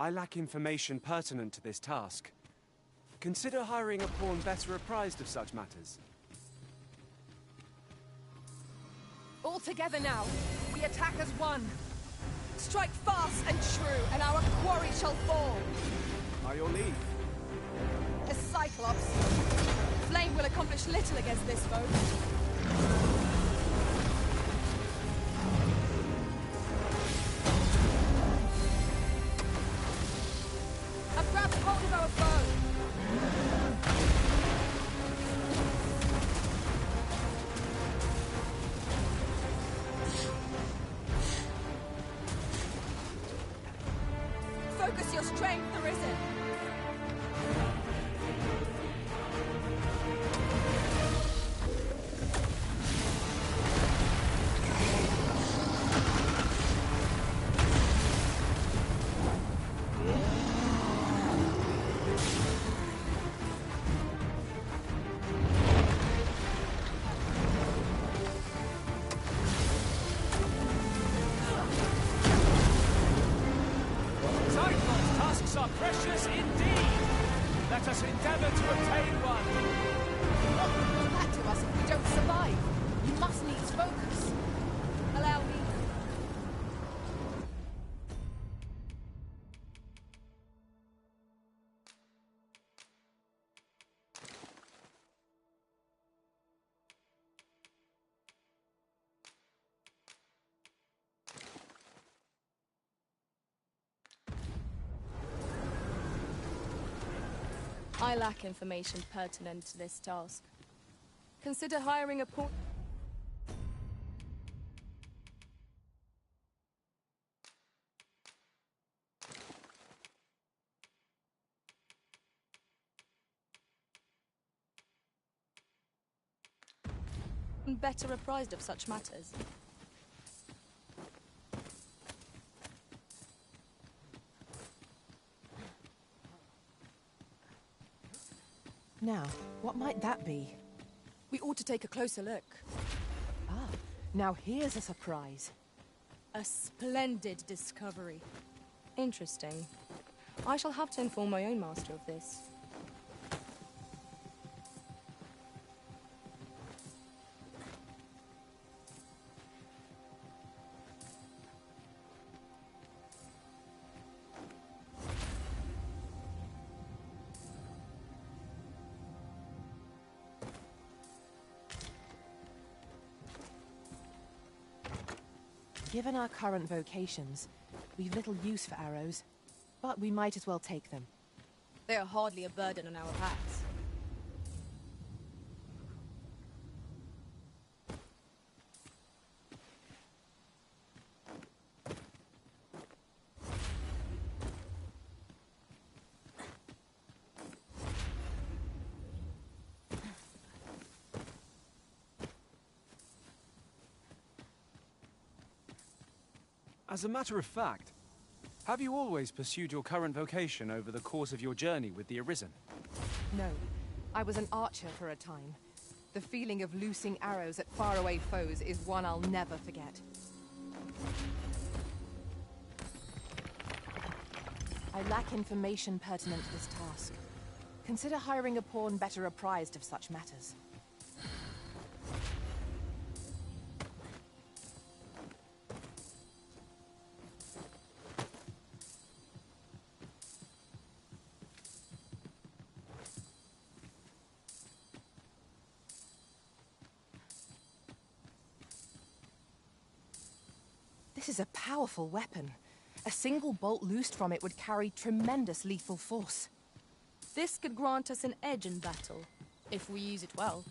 I lack information pertinent to this task. Consider hiring a pawn better apprised of such matters. All together now, we attack as one. Strike fast and true, and our quarry shall fall. By your leave. A Cyclops. Flame will accomplish little against this foe. I've grabbed hold of our foe. Focus your strength, Arisen. Are precious indeed. Let us endeavor to obtain one. What will come back to us if we don't survive? You must needs focus. Allow me. I lack information pertinent to this task. Consider hiring a pawn. Better apprised of such matters. Now, what might that be? We ought to take a closer look. Ah, now here's a surprise. A splendid discovery. Interesting. I shall have to inform my own master of this. Given our current vocations, we've little use for arrows, but we might as well take them. They are hardly a burden on our packs. As a matter of fact, have you always pursued your current vocation over the course of your journey with the Arisen? No, I was an archer for a time. The feeling of loosing arrows at faraway foes is one I'll never forget. I lack information pertinent to this task. Consider hiring a pawn better apprised of such matters. This is a powerful weapon. A single bolt loosed from it would carry tremendous lethal force. This could grant us an edge in battle, if we use it well.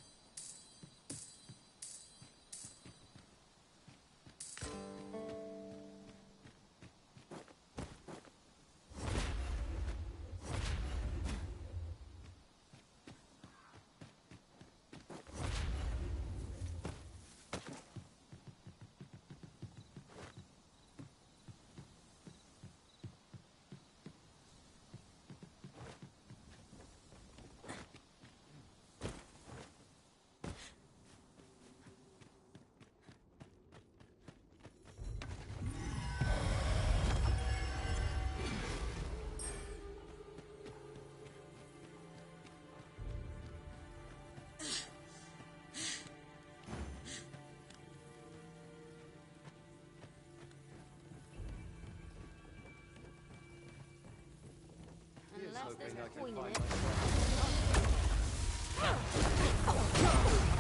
hoping I can find myself.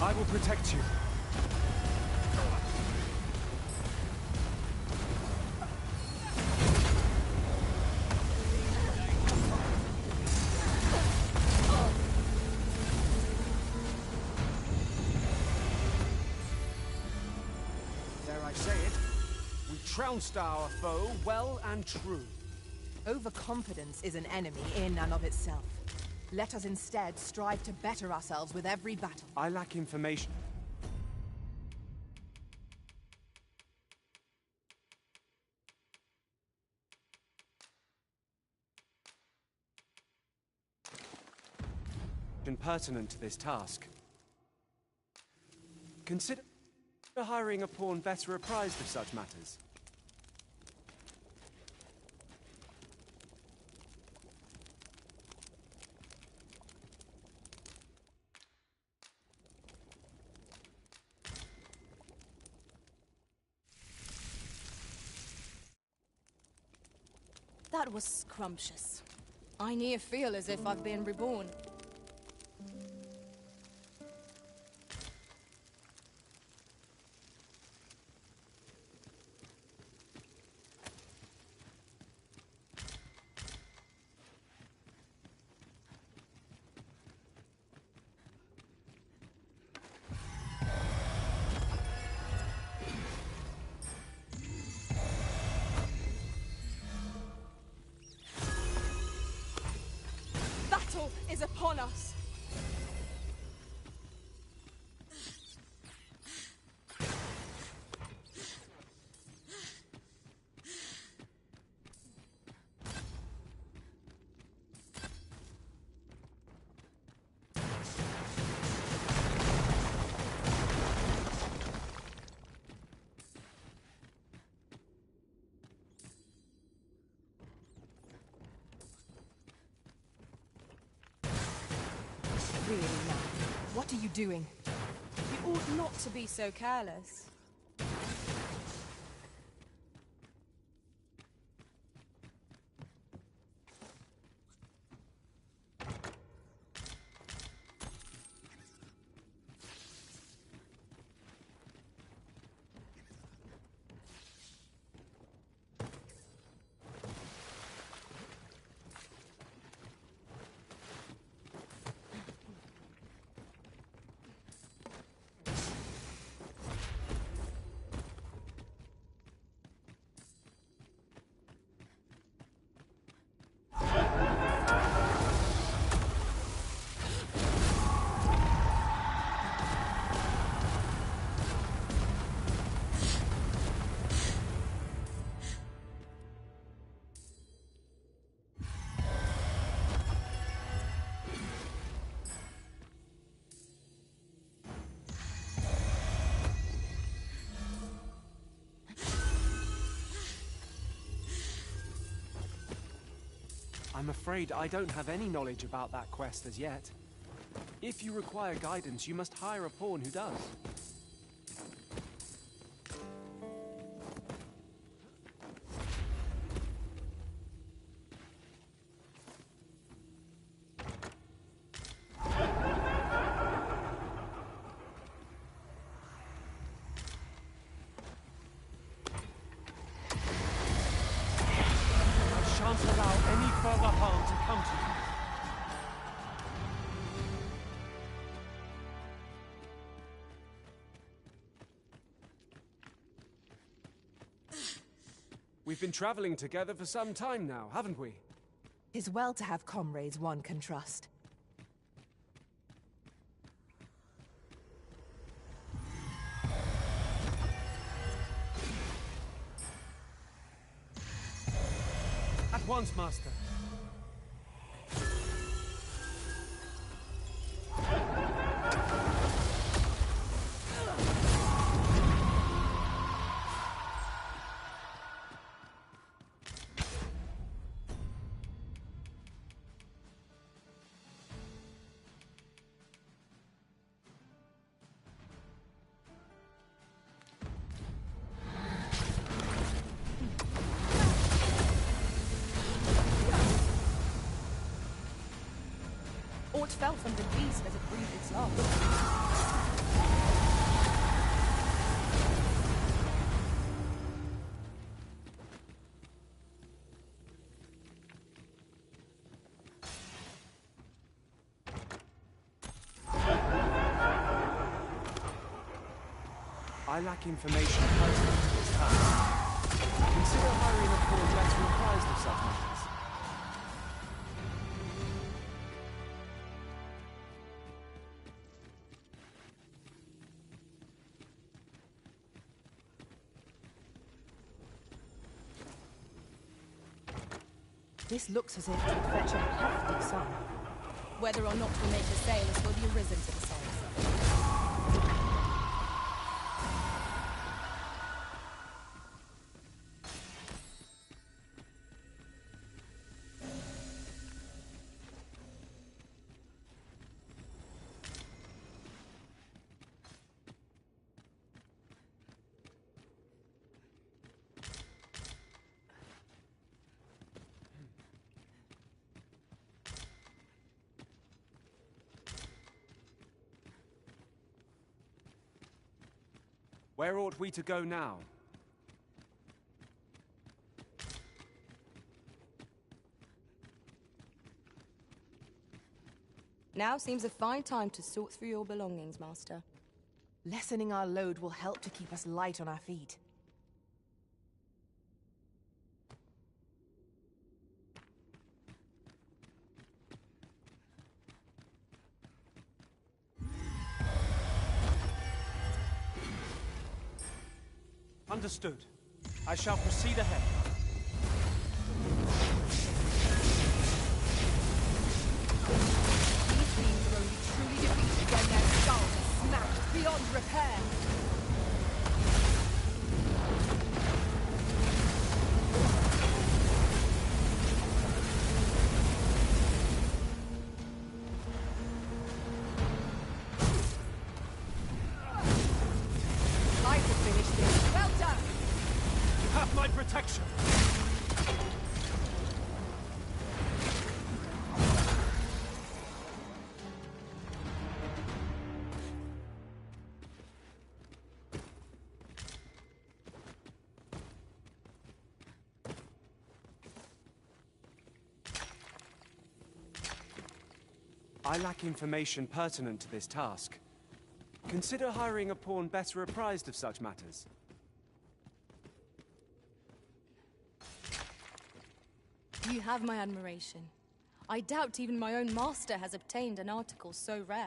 I will protect you. Dare I say it? We trounced our foe well and true. Overconfidence is an enemy in and of itself. Let us instead strive to better ourselves with every battle. I lack information. Pertinent to this task. Consider hiring a pawn better apprised of such matters. That was scrumptious. I near feel as if I've been reborn. Battle is upon us! Really now, what are you doing? You ought not to be so careless. I'm afraid I don't have any knowledge about that quest as yet. If you require guidance, you must hire a pawn who does. I shan't allow any further harm to come to you. We've been traveling together for some time now, haven't we? 'Tis well to have comrades one can trust. At once, Master. heart fell from the beast as it breathed its last. I lack information pertinent to this task. Consider hiring a pawn better apprised of such matters. This looks as if it would fetch a hefty sum. Whether or not we make a sale is for the arisen to decide. Where ought we to go now? Now seems a fine time to sort through your belongings, Master. Lessening our load will help to keep us light on our feet. Understood. I shall proceed ahead. These beings are only truly defeated when their skulls are smashed beyond repair. I can finish this. Well done! You have my protection! I lack information pertinent to this task. Consider hiring a pawn better apprised of such matters. You have my admiration. I doubt even my own master has obtained an article so rare.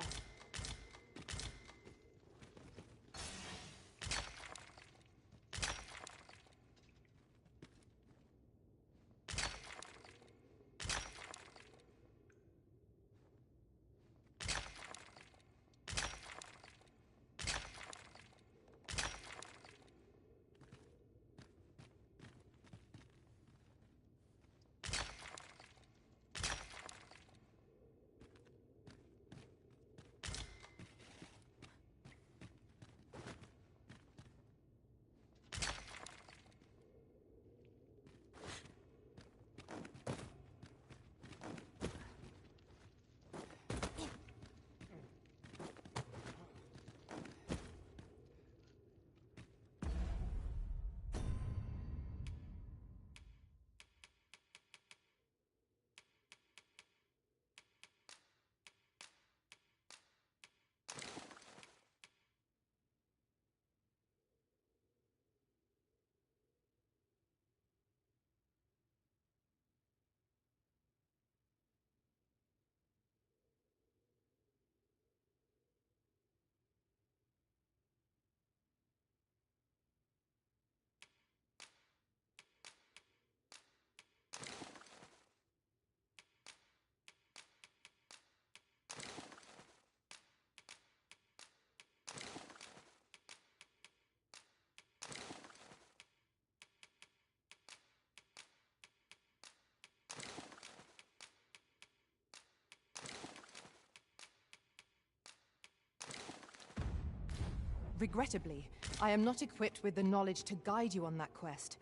Regrettably, I am not equipped with the knowledge to guide you on that quest.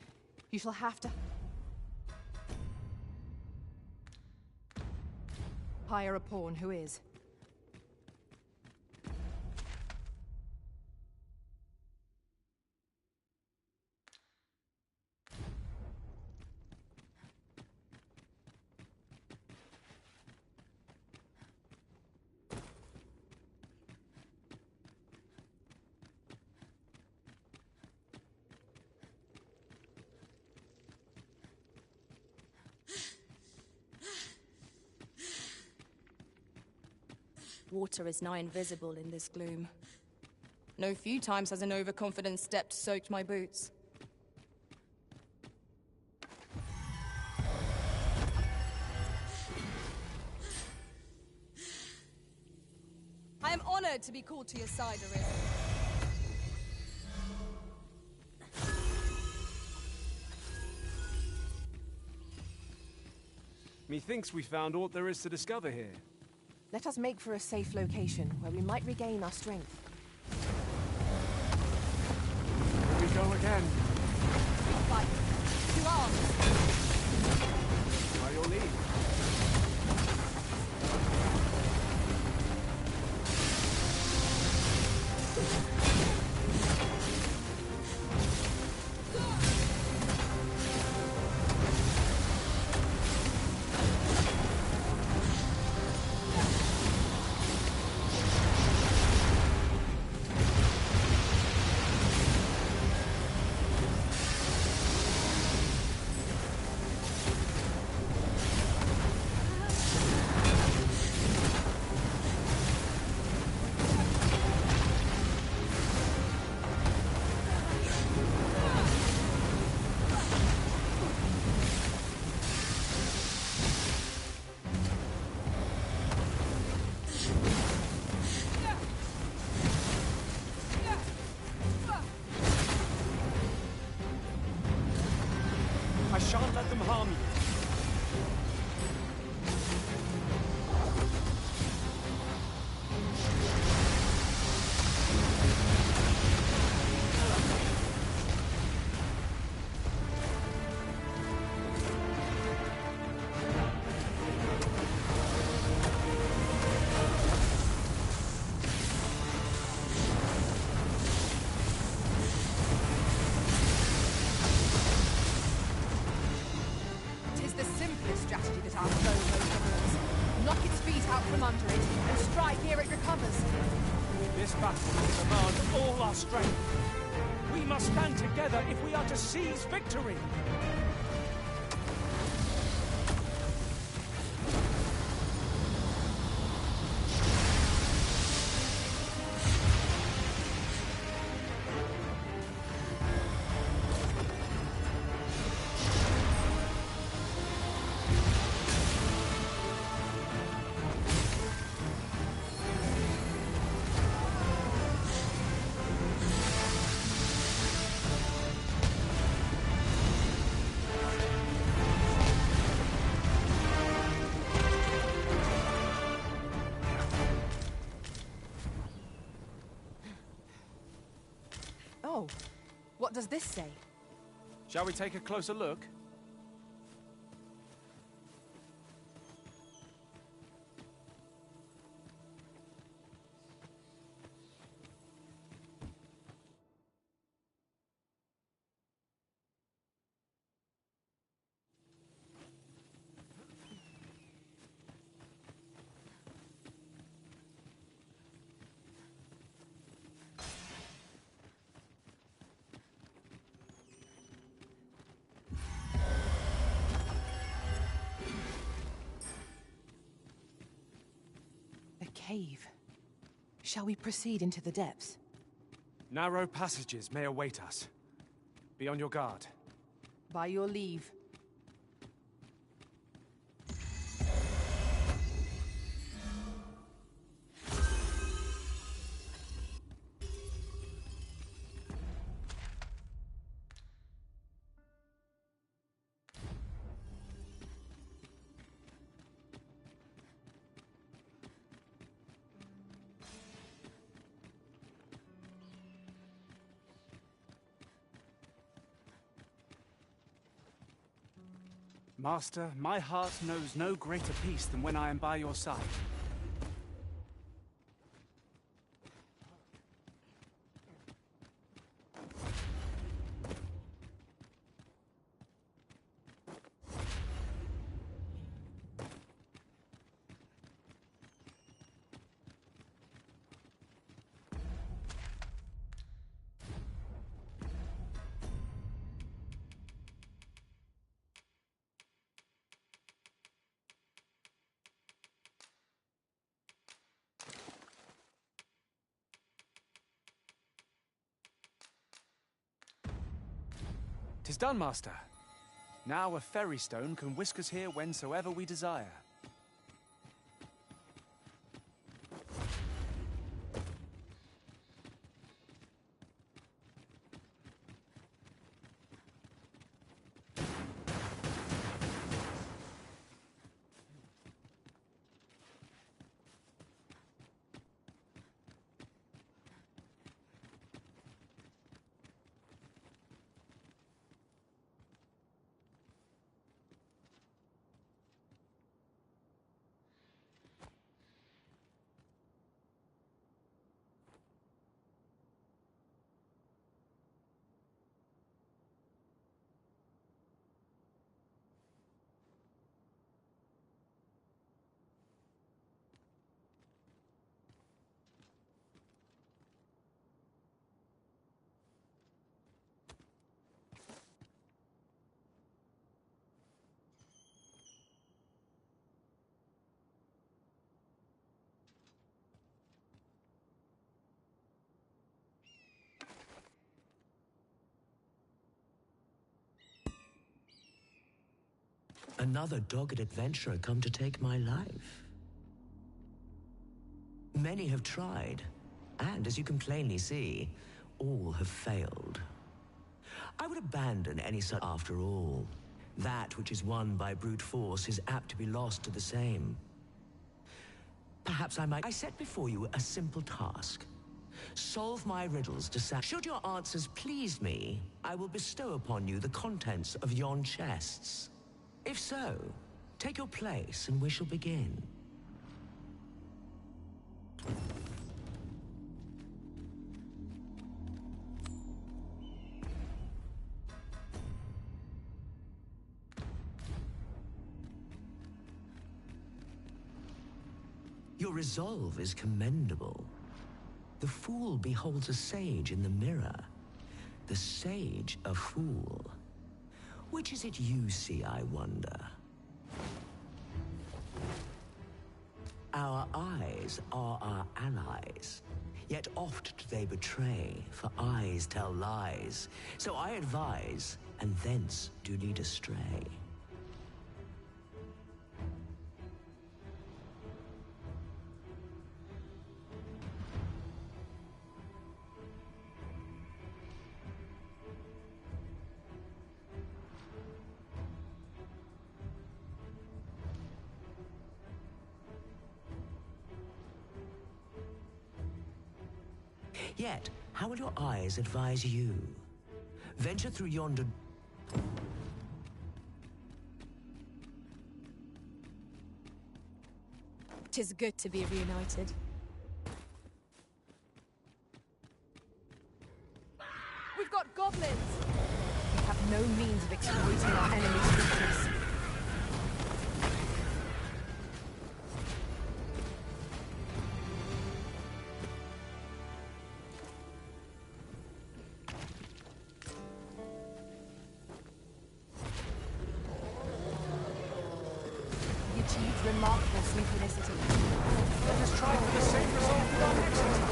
You shall have to hire a pawn who is. Water is nigh invisible in this gloom. No few times has an overconfident step soaked my boots. I am honored to be called to your side, Arisen. Methinks we found all there is to discover here. Let us make for a safe location where we might regain our strength. Here we go again. Fight. To arms. By your leave. I shan't let them harm you. Knock its feet out from under it, and strike ere it recovers. This battle will demand all our strength. We must stand together if we are to seize victory. Oh, what does this say? Shall we take a closer look? Cave. Shall we proceed into the depths? Narrow passages may await us. Be on your guard. By your leave. Master, my heart knows no greater peace than when I am by your side. 'Tis done, Master. Now a ferry stone can whisk us here whensoever we desire. Another dogged adventurer come to take my life. Many have tried, and as you can plainly see, all have failed. I would abandon any such after all. That which is won by brute force is apt to be lost to the same. Perhaps I set before you a simple task. Solve my riddles to Should your answers please me, I will bestow upon you the contents of yon chests. If so, take your place and we shall begin. Your resolve is commendable. The fool beholds a sage in the mirror. The sage a fool. Which is it you see, I wonder? Our eyes are our allies, yet oft do they betray, for eyes tell lies. So I advise, and thence do lead astray. Yet, how will your eyes advise you? Venture through yonder... 'Tis good to be reunited. We've got goblins! We have no means of exploiting our enemy's weakness. Achieved remarkable synchronicity. Let us try for the same result with our next attack.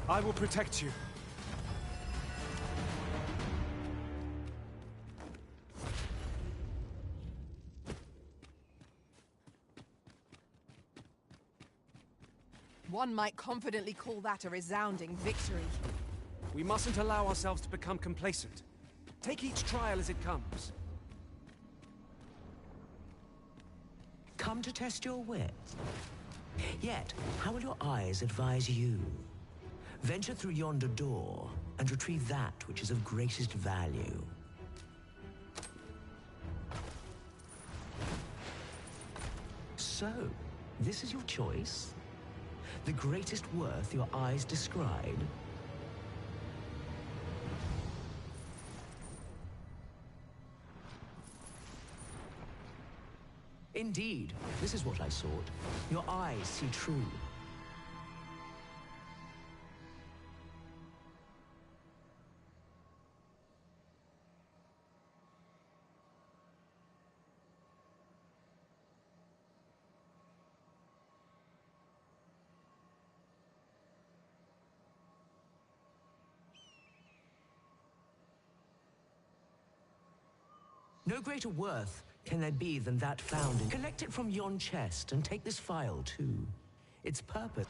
I will protect you. One might confidently call that a resounding victory. We mustn't allow ourselves to become complacent. Take each trial as it comes. Come to test your wits. Yet, how will your eyes advise you? Venture through yonder door and retrieve that which is of greatest value. So, this is your choice? The greatest worth your eyes descried? Indeed, this is what I sought. Your eyes see true. No greater worth can there be than that found in... Collect it from yon chest and take this file, too. Its purpose...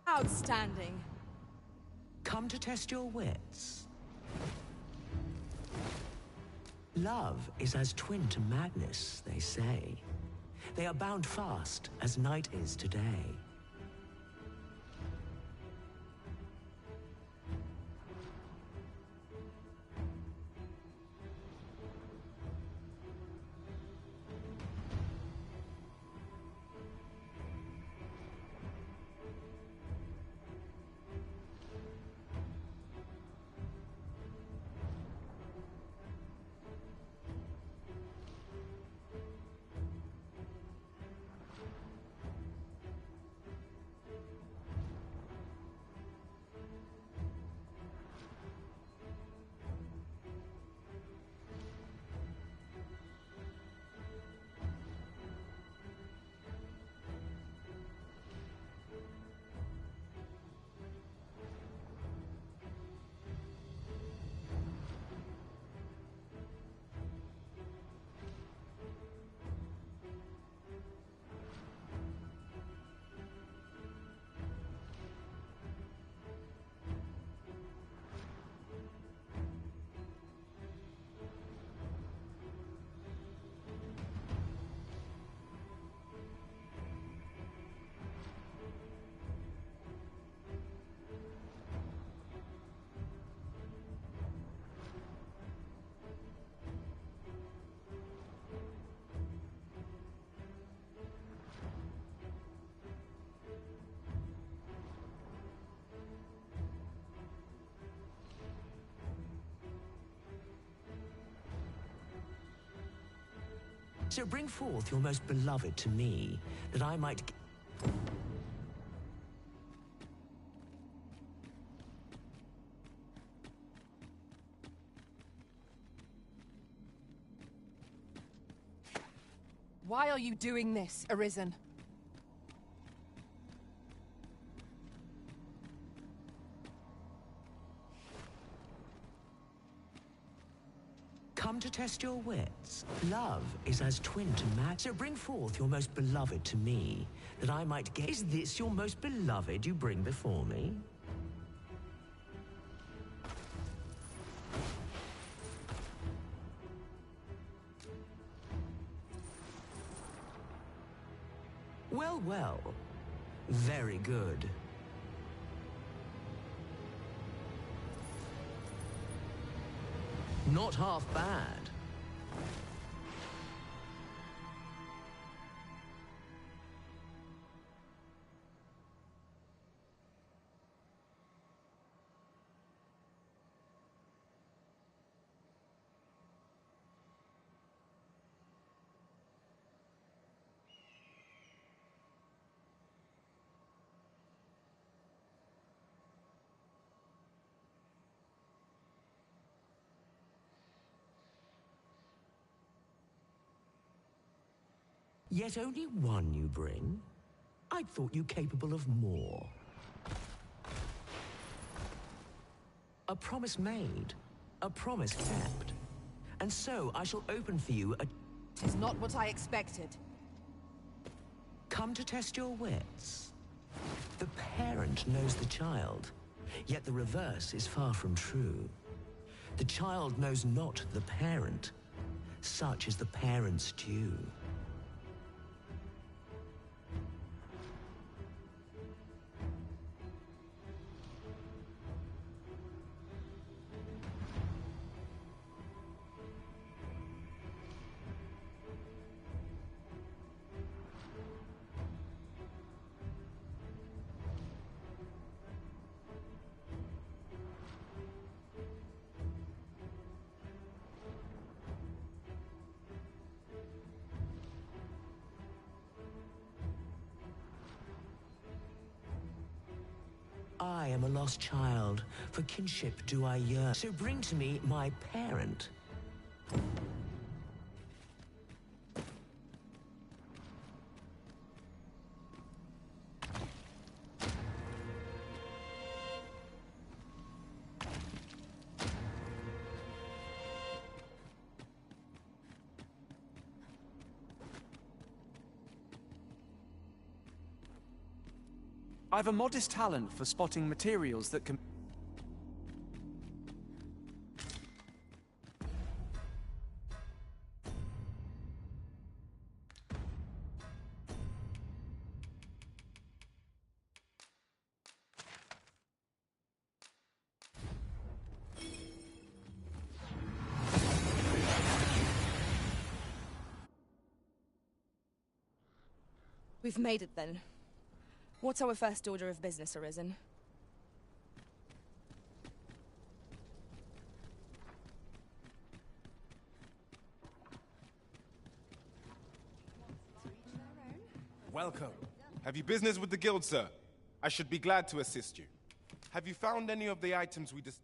Outstanding. Come to test your wits. Love is as twin to madness, they say. They are bound fast, as night is today. So bring forth your most beloved to me, that I might... Why are you doing this, Arisen? Come to test your wits. Love is as twin to mad. So bring forth your most beloved to me, that I might get... Is this your most beloved you bring before me? Well, well. Very good. Not half bad. Yet only one you bring? I'd thought you capable of more. A promise made, a promise kept. And so I shall open for you a... 'Tis not what I expected. Come to test your wits. The parent knows the child, yet the reverse is far from true. The child knows not the parent. Such is the parent's due. I am a lost child, for kinship do I yearn. So bring to me my parent. I've a modest talent for spotting materials that can... We've made it then. What's our first order of business, Arisen? Welcome. Have you business with the guild, sir? I should be glad to assist you. Have you found any of the items we discussed?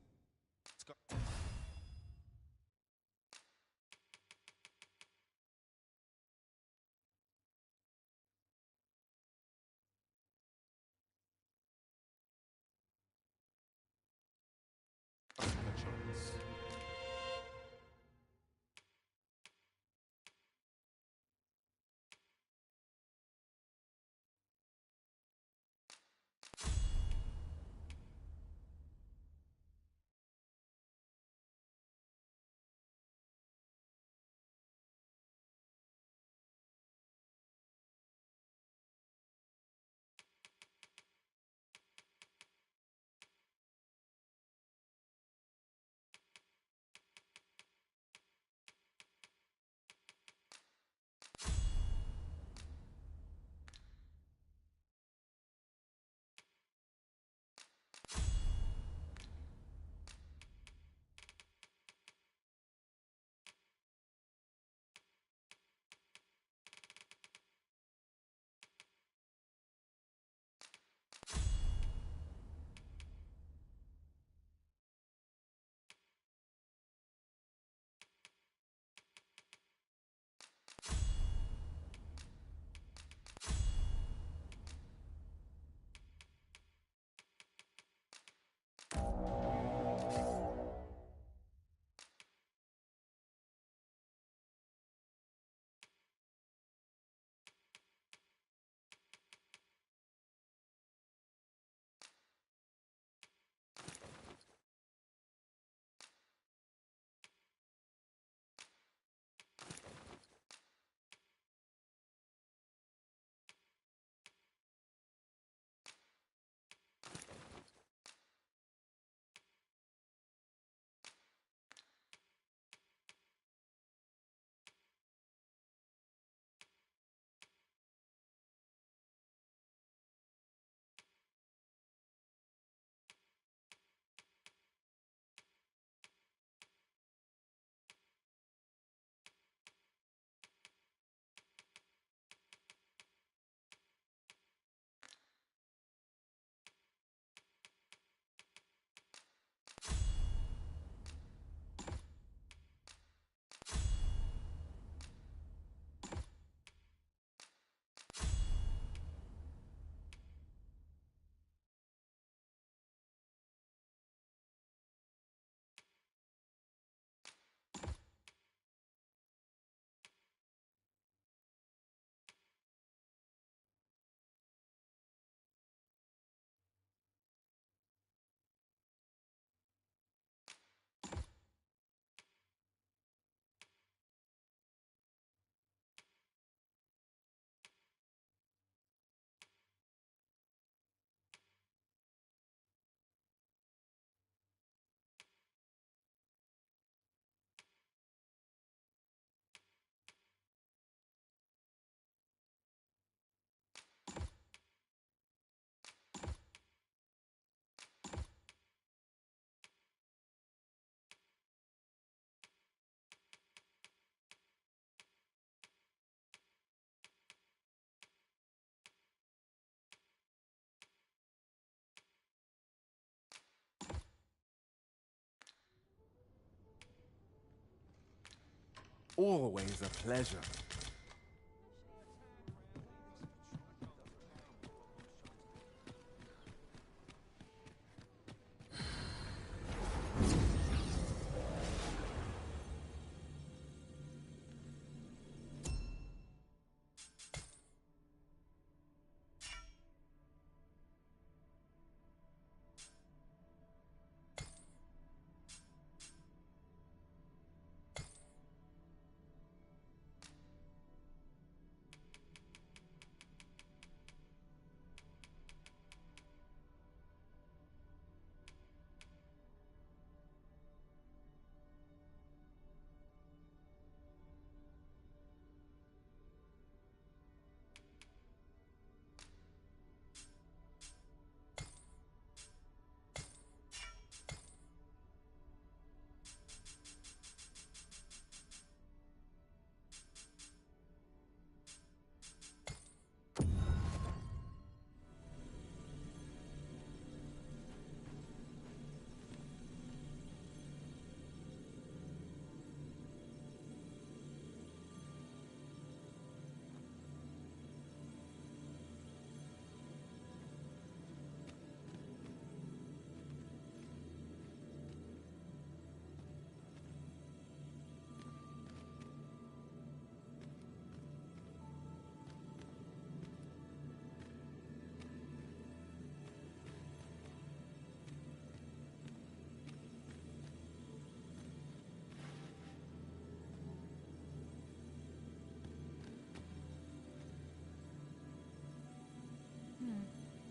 Always a pleasure.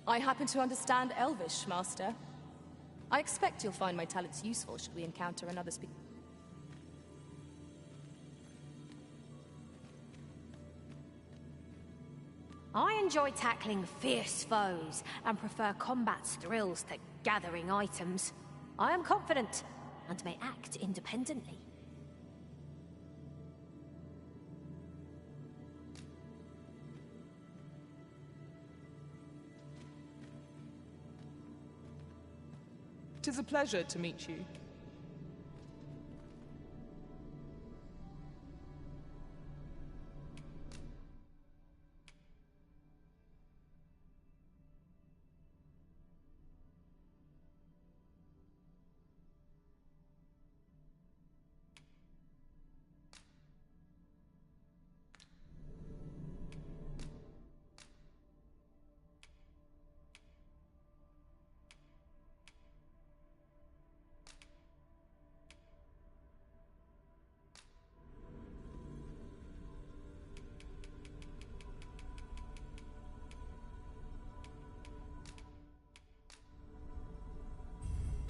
I happen to understand Elvish, Master. I expect you'll find my talents useful should we encounter another I enjoy tackling fierce foes and prefer combat's thrills to gathering items. I am confident and may act independently. Tis a pleasure to meet you.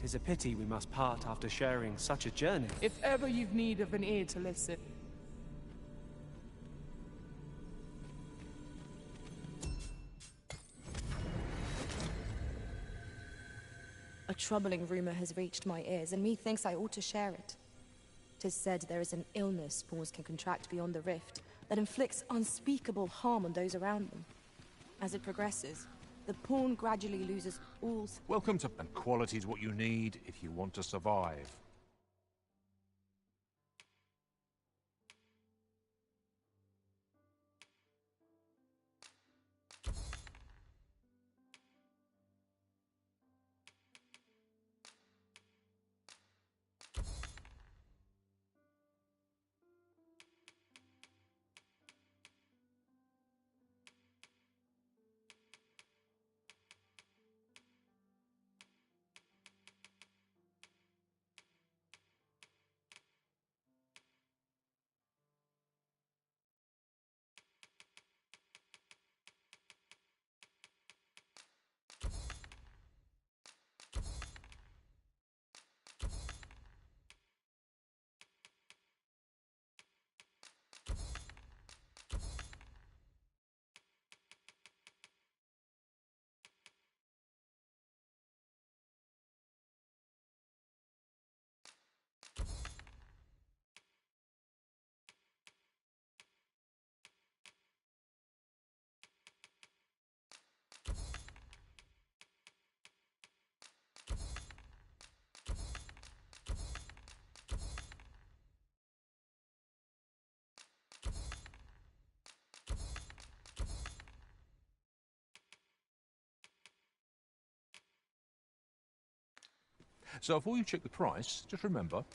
Tis a pity we must part after sharing such a journey. If ever you've need of an ear to listen. A troubling rumor has reached my ears, and methinks I ought to share it. 'Tis said there is an illness pawns can contract beyond the rift that inflicts unspeakable harm on those around them. As it progresses, the pawn gradually loses all... Welcome to... And quality is what you need if you want to survive. So before you check the price, just remember...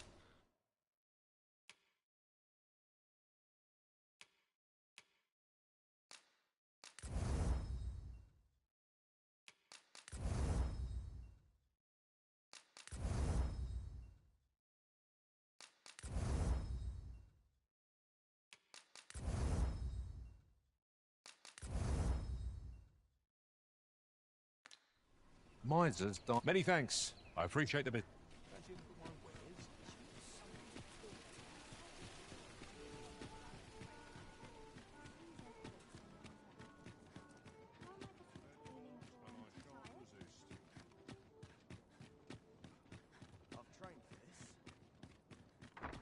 Misers don't... Many thanks. I appreciate the bit.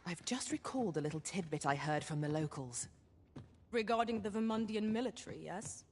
I've just recalled a little tidbit I heard from the locals. Regarding the Vermundian military, yes?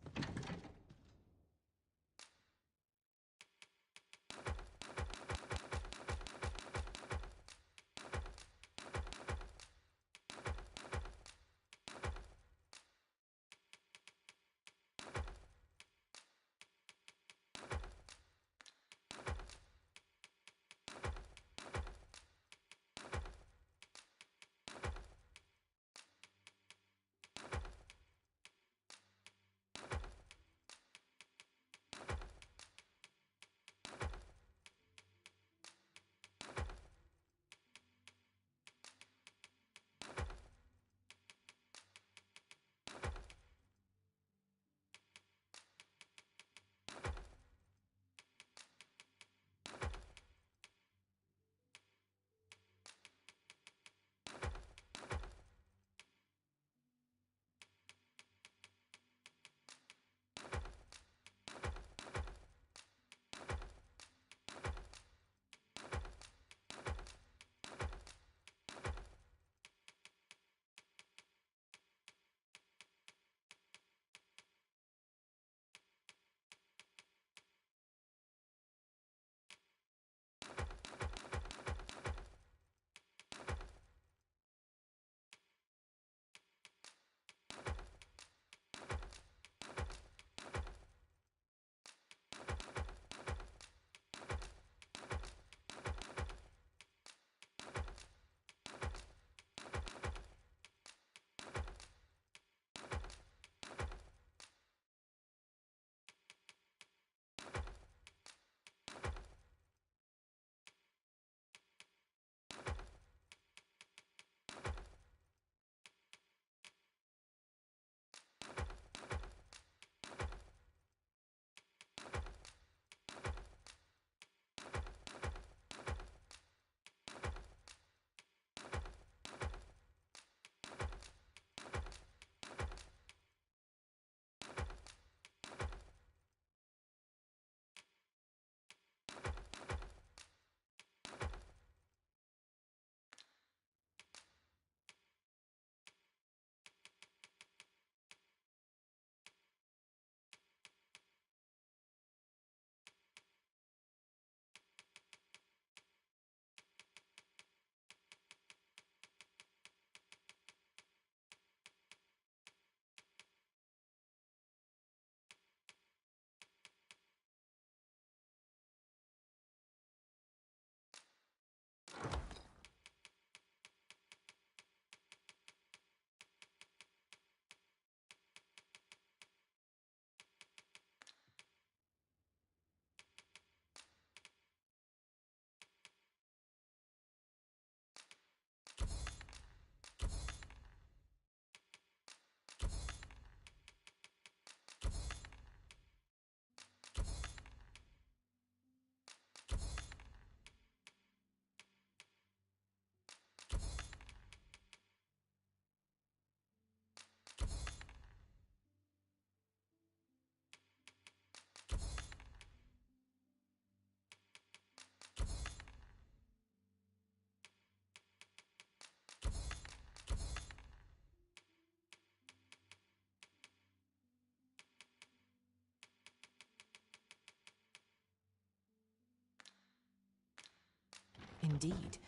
Indeed.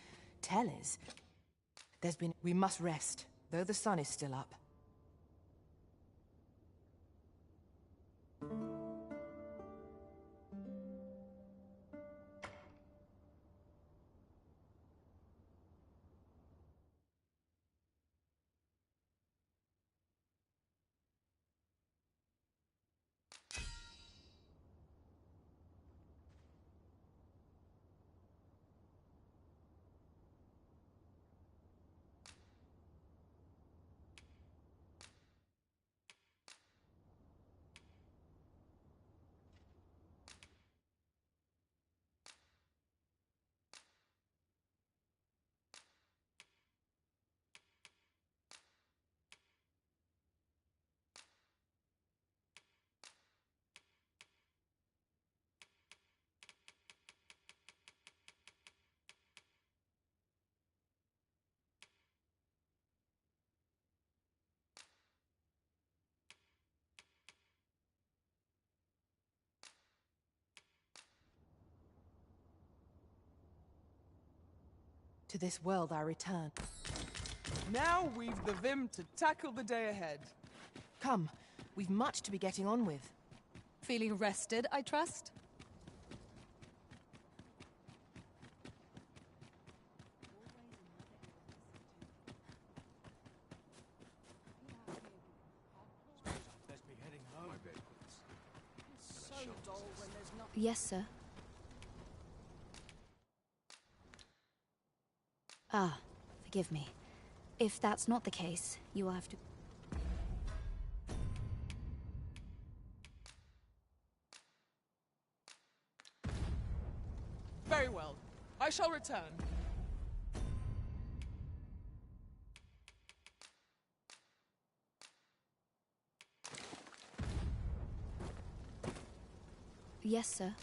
Tellers. We must rest, though the sun is still up. To this world I return. Now we've the vim to tackle the day ahead. Come, we've much to be getting on with. Feeling rested, I trust? Yes, sir. Ah, forgive me. If that's not the case, you will have to... Very well. I shall return. Yes, sir.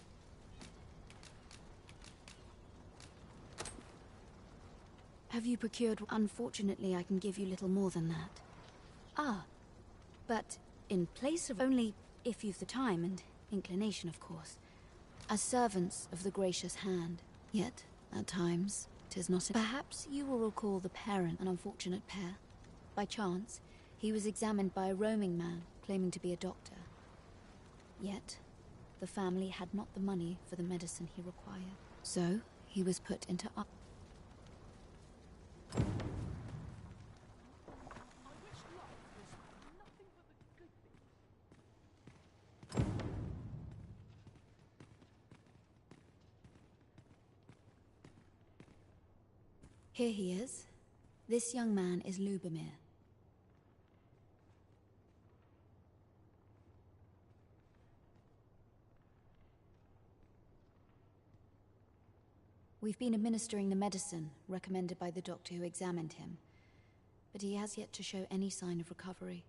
Have you procured... Unfortunately, I can give you little more than that. Ah, but in place of... Only if you've the time and inclination, of course. As servants of the gracious hand. Yet, at times, 'tis not... Perhaps you will recall the parent, an unfortunate pair. By chance, he was examined by a roaming man, claiming to be a doctor. Yet, the family had not the money for the medicine he required. So, he was put into... Here he is. This young man is Lubomir. We've been administering the medicine recommended by the doctor who examined him, but he has yet to show any sign of recovery.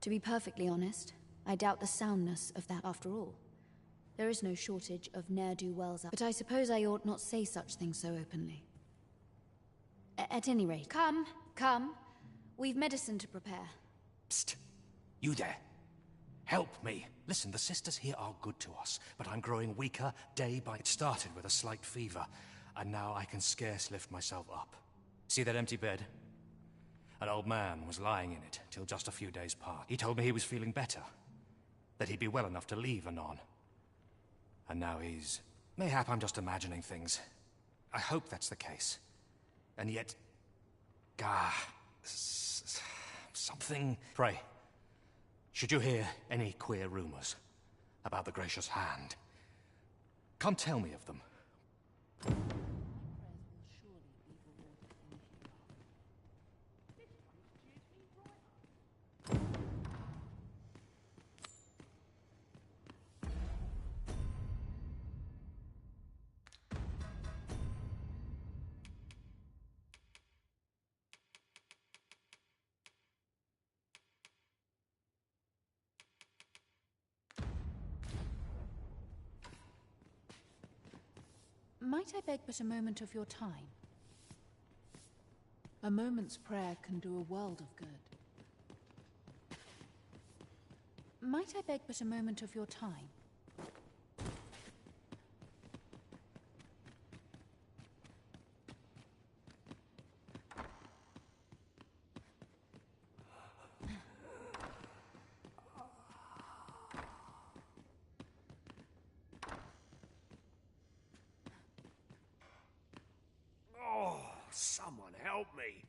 To be perfectly honest, I doubt the soundness of that after all. There is no shortage of ne'er-do-wells, but I suppose I ought not say such things so openly. At any rate, come. We've medicine to prepare. Psst! You there. Help me. Listen, the sisters here are good to us, but I'm growing weaker day by... It started with a slight fever, and now I can scarce lift myself up. See that empty bed? An old man was lying in it till just a few days past. He told me he was feeling better, that he'd be well enough to leave anon. And now he's... Mayhap I'm just imagining things. I hope that's the case. And yet... something... Pray, should you hear any queer rumors about the Gracious Hand, come tell me of them. Might I beg but a moment of your time? A moment's prayer can do a world of good. Might I beg but a moment of your time? Someone help me.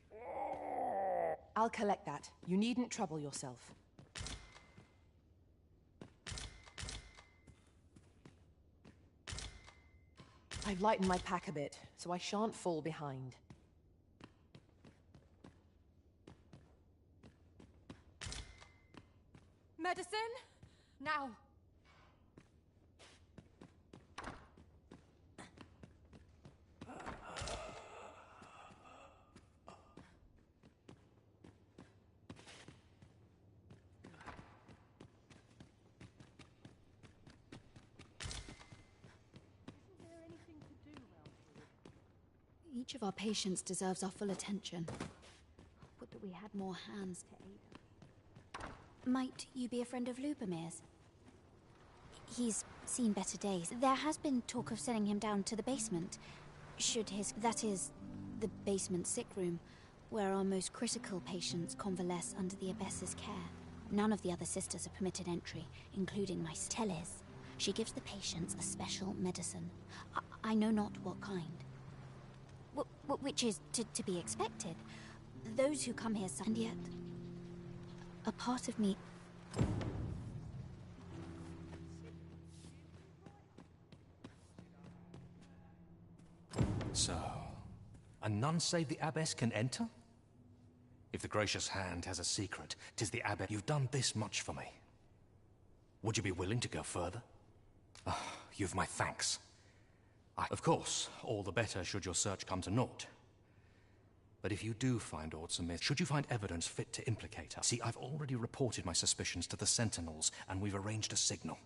I'll collect that. You needn't trouble yourself. I've lightened my pack a bit, so I shan't fall behind. Medicine? Now! Each of our patients deserves our full attention. Would that we had more hands to aid us. Might you be a friend of Lubomir's? He's seen better days. There has been talk of sending him down to the basement. Should his... that is, the basement sick room, where our most critical patients convalesce under the abbess's care. None of the other sisters are permitted entry, including my Teles. She gives the patients a special medicine. I know not what kind. Which is to be expected. Those who come here, and yet a part of me... So, a nun save the abbess can enter? If the Gracious Hand has a secret, 'tis the abbess. You've done this much for me. Would you be willing to go further? You've my thanks. Of course, all the better should your search come to naught. But if you do find aught amiss, should you find evidence fit to implicate her? See, I've already reported my suspicions to the Sentinels, and we've arranged a signal.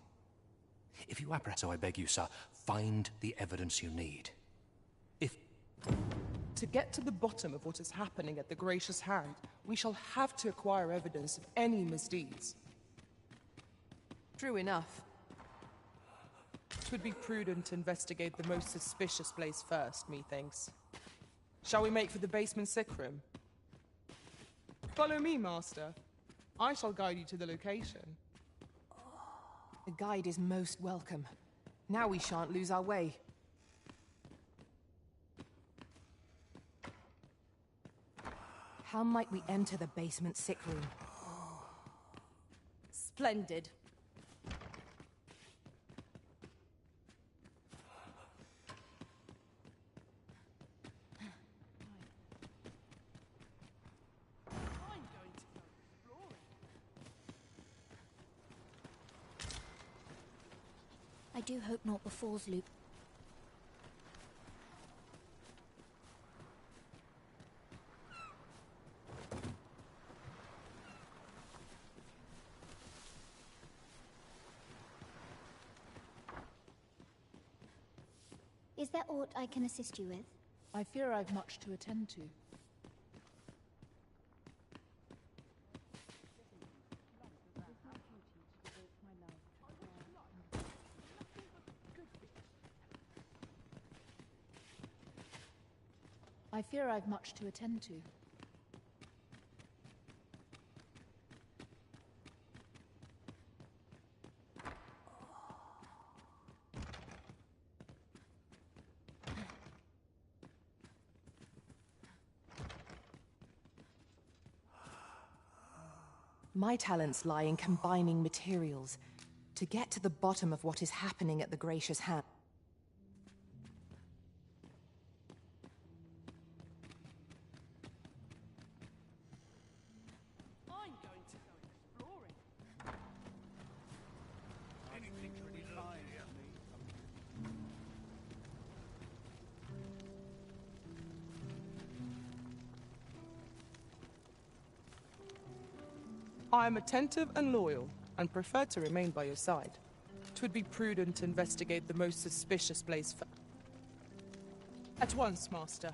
If you apprehend, so I beg you, sir, find the evidence you need. If... To get to the bottom of what is happening at the Gracious Hand, we shall have to acquire evidence of any misdeeds. True enough. It would be prudent to investigate the most suspicious place first, methinks. Shall we make for the basement sick room? Follow me, Master. I shall guide you to the location. The guide is most welcome. Now we shan't lose our way. How might we enter the basement sick room? Splendid. I do hope naught befalls Luke. Is there aught I can assist you with? I fear I've much to attend to. I fear I've much to attend to. My talents lie in combining materials to get to the bottom of what is happening at the Gracious Hand. I'm going to go exploring. Anything really fine with me. I am attentive and loyal, and prefer to remain by your side. 'Twould be prudent to investigate the most suspicious place first. At once, Master.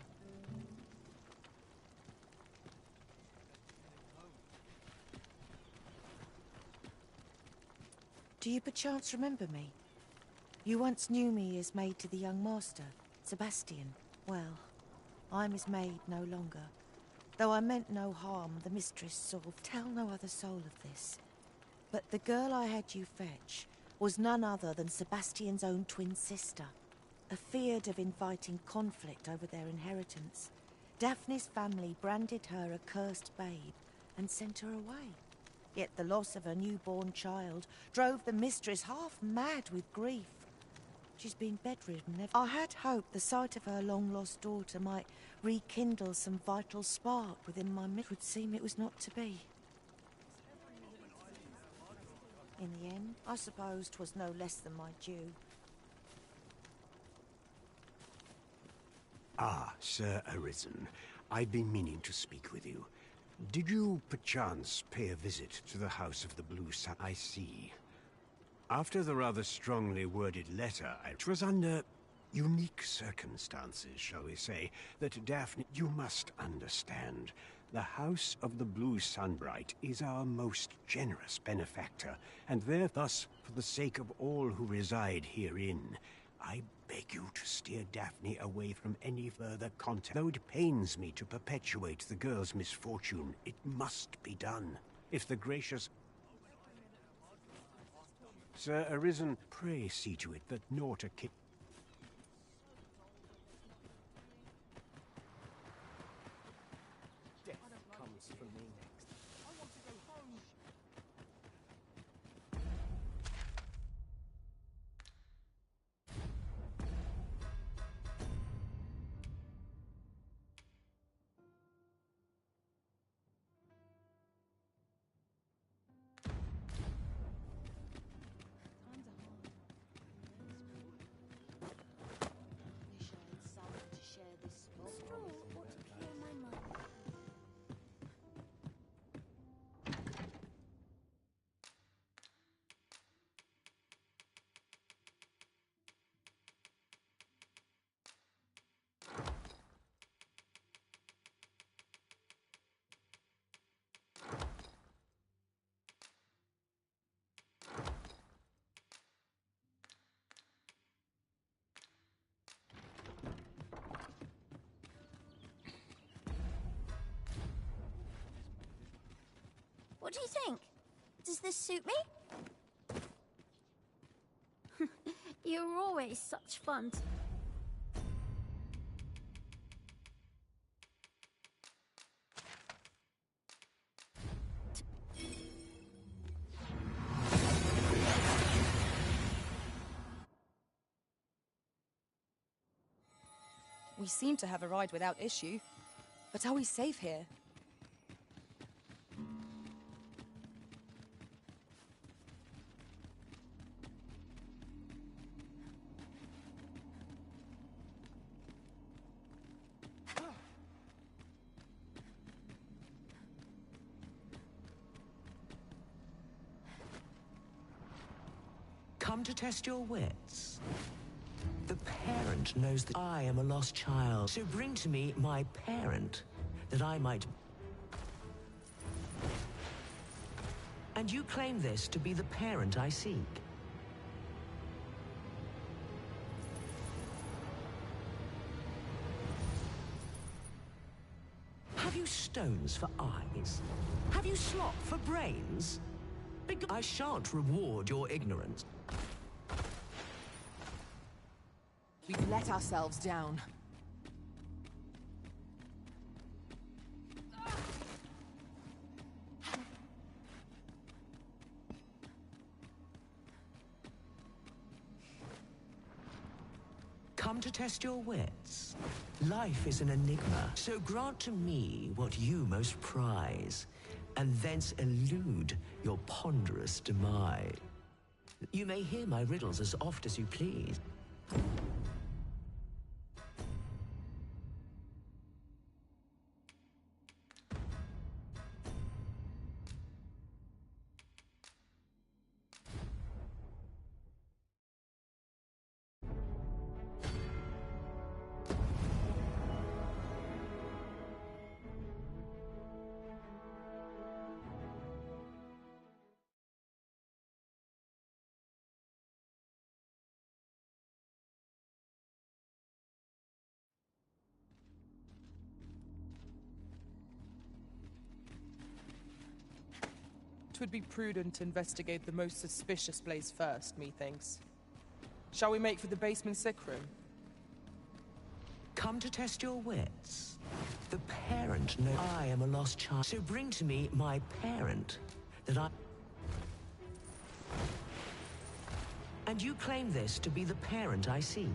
Do you perchance remember me? You once knew me as maid to the young master, Sebastian. Well, I'm his maid no longer. Though I meant no harm, the mistress sort of tell no other soul of this. But the girl I had you fetch was none other than Sebastian's own twin sister. Afeard of inviting conflict over their inheritance, Daphne's family branded her a cursed babe and sent her away. Yet the loss of her newborn child drove the mistress half mad with grief. She's been bedridden ever. I had hoped the sight of her long-lost daughter might rekindle some vital spark within my mistress. It would seem it was not to be. In the end, I suppose 'twas no less than my due. Ah, Sir Arisen. I've been meaning to speak with you. Did you, perchance, pay a visit to the House of the Blue Sun? I see. After the rather strongly worded letter, it was under unique circumstances, shall we say, that Daphne... You must understand. The House of the Blue Sunbright is our most generous benefactor, and thus, for the sake of all who reside herein, I beg you to steer Daphne away from any further contact. Though it pains me to perpetuate the girl's misfortune, it must be done. If the gracious... Sir Arisen, pray see to it that naught akin... Death comes for me next. I want to go home. Wish I had someone to share this spot. What to clear my mind. What do you think? Does this suit me? You're always such fun. We seem to have arrived without issue. But are we safe here? Come to test your wits. The parent knows that I am a lost child, so bring to me my parent, that I might... And you claim this to be the parent I seek. stones for eyes? Have you slop for brains? I shan't reward your ignorance. We've let ourselves down. Come to test your wits. Life is an enigma, so grant to me what you most prize, and thence elude your ponderous demise. You may hear my riddles as oft as you please. Twould be prudent to investigate the most suspicious place first, methinks. Shall we make for the basement sick room? Come to test your wits. The parent knows I am a lost child, so bring to me my parent, that I... And you claim this to be the parent I seek.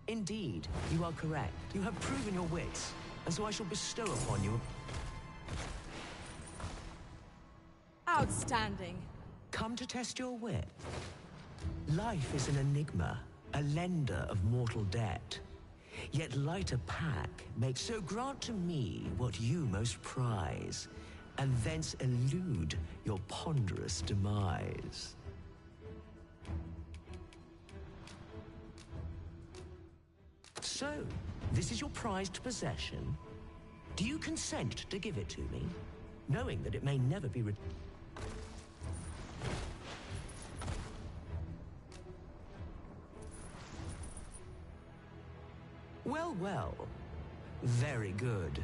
Indeed, you are correct. You have proven your wits, and so I shall bestow upon you... Outstanding. Come to test your wit. Life is an enigma, a lender of mortal debt. Yet lighter pack makes... So grant to me what you most prize, and thence elude your ponderous demise. So, this is your prized possession? Do you consent to give it to me, knowing that it may never be returned? Well, well. Very good.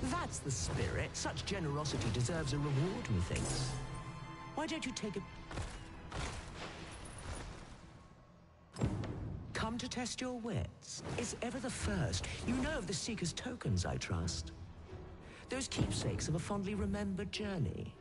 That's the spirit. Such generosity deserves a reward, methinks. Why don't you take a... Come to test your wits. Is ever the first. You know of the Seeker's tokens, I trust. Those keepsakes of a fondly remembered journey.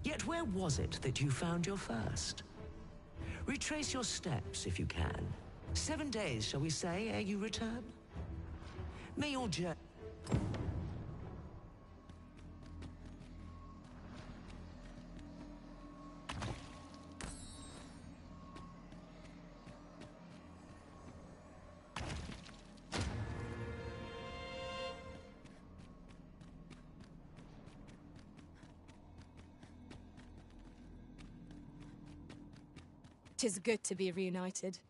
Yet where was it that you found your first? Retrace your steps, if you can. 7 days, shall we say, ere you return? May your journey... 'Tis good to be reunited.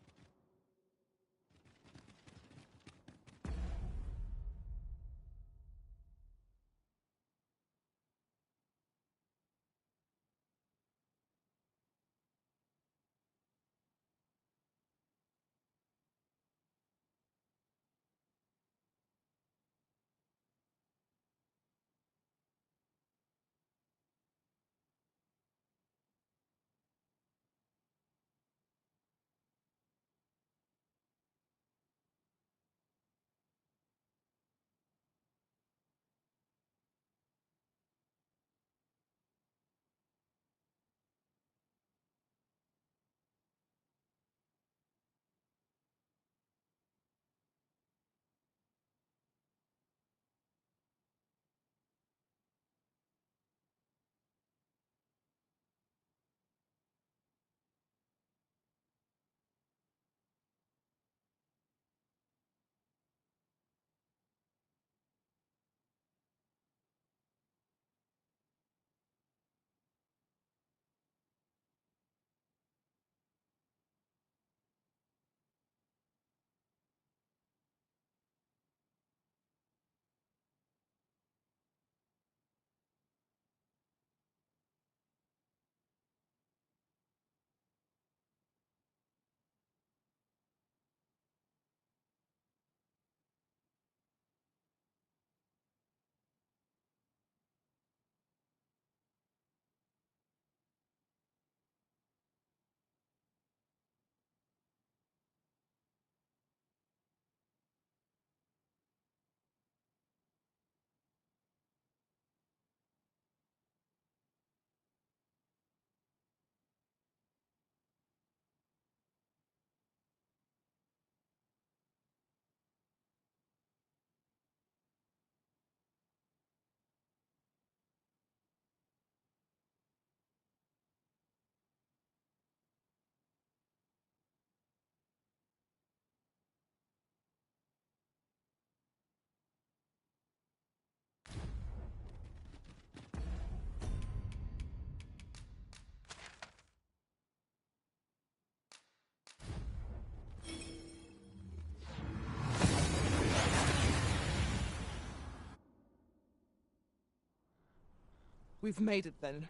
We've made it then.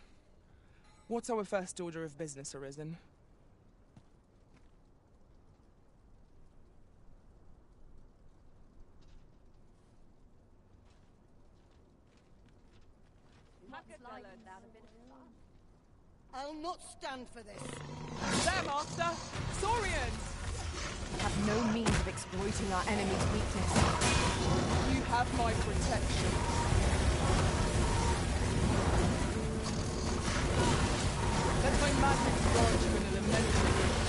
What's our first order of business, Arisen? I'll not stand for this. There, Master! Saurians! We have no means of exploiting our enemy's weakness. You have my protection. Let my magic grant you an elemental gift.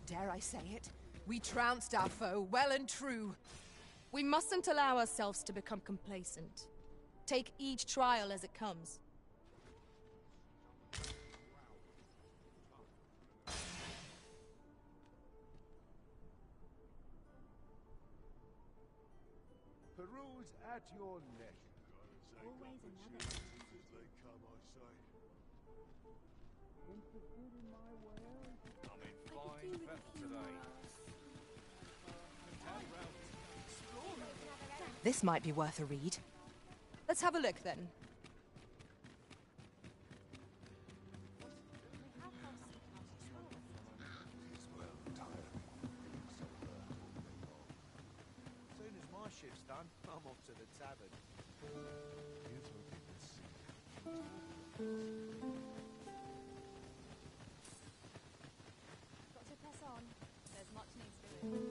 Dare I say it? We trounced our foe well and true. We mustn't allow ourselves to become complacent. Take each trial as it comes. Peruse at your leisure. Always another. As they come, I say. Interested in my wares? I'm in fine fettle today. This might be worth a read. Let's have a look then. savage. Here's hoping this Got to press on. There's much needs doing.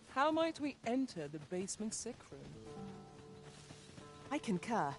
How might we enter the basement sick room? I concur.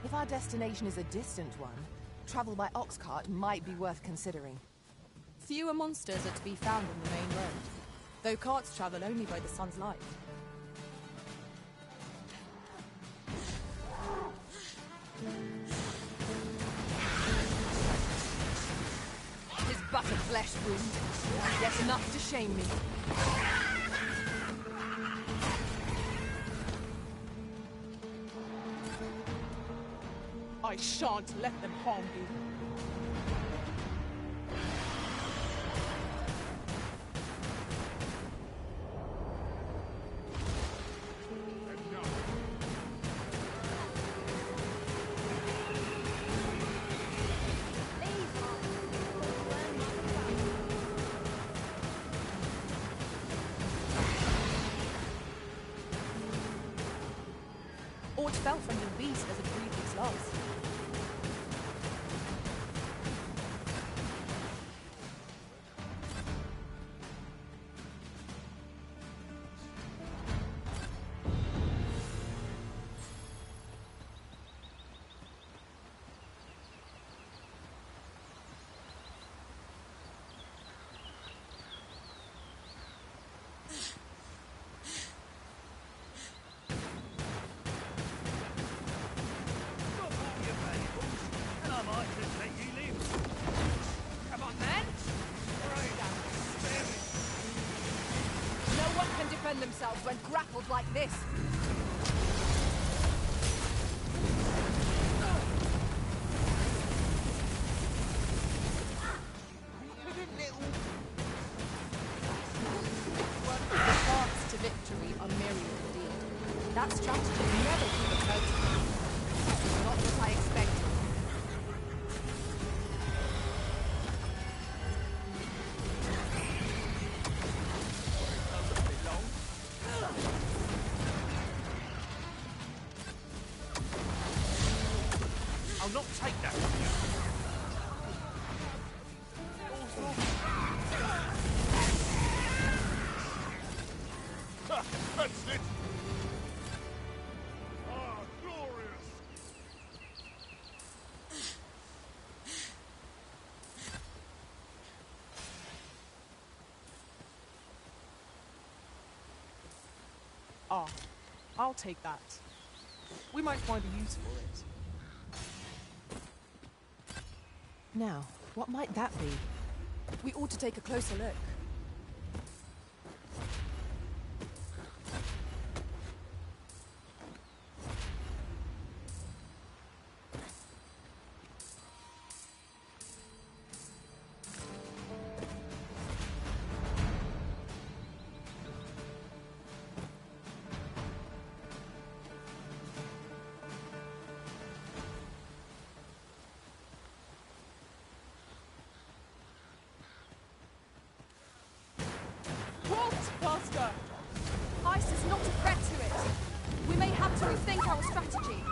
If our destination is a distant one, travel by ox cart might be worth considering. Fewer monsters are to be found on the main road, though carts travel only by the sun's light. Tis but a flesh wound, yet enough to shame me. I shan't let them harm you. Aught fell from the beast as it breathed its last. Themselves when grappled like this. The paths to victory are myriad indeed. That strategy never even occurred to me. Not what I expected. I'll not take that from you. Ha! That's it! Ah, glorious! Ah, I'll take that. We might find a use for it. Now, what might that be? We ought to take a closer look. Faster! Ice is not a threat to it. We may have to rethink our strategy.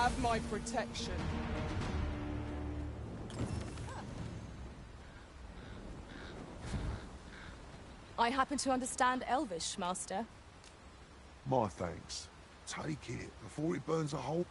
have my protection. I happen to understand Elvish, Master. My thanks. Take it before it burns a hole.